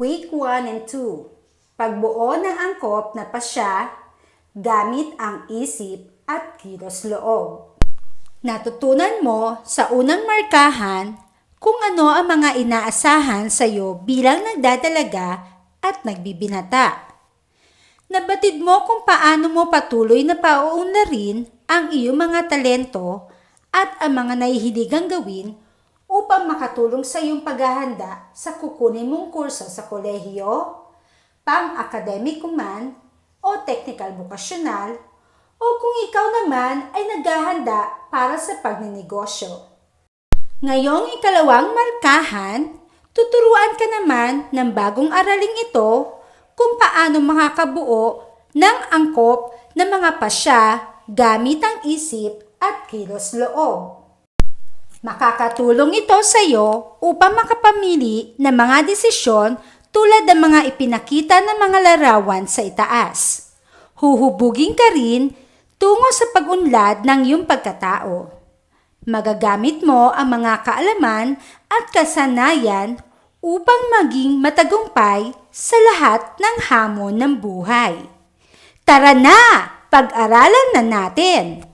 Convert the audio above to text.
Week 1 and 2. Pagbuo ng angkop na pasya gamit ang isip at kilos loob. Natutunan mo sa unang markahan kung ano ang mga inaasahan sa iyo bilang nagdadalaga at nagbibinata. Nabatid mo kung paano mo patuloy na pauunlarin ang iyong mga talento at ang mga nahihiligang gawin upang makatulong sa iyong paghahanda sa kukunin mong kurso sa kolehiyo, pang-akademiko man o technical vocational, o kung ikaw naman ay naghahanda para sa pagninegosyo. Ngayong ikalawang markahan, tuturuan ka naman ng bagong araling ito kung paano makakabuo ng angkop ng mga pasya gamit ang isip at kilos loob. Makakatulong ito sa iyo upang makapamili ng mga desisyon tulad ng mga ipinakita ng mga larawan sa itaas. Huhubugin ka rin tungo sa pag-unlad ng iyong pagkatao. Magagamit mo ang mga kaalaman at kasanayan upang maging matagumpay sa lahat ng hamon ng buhay. Tara na! Pag-aralan na natin!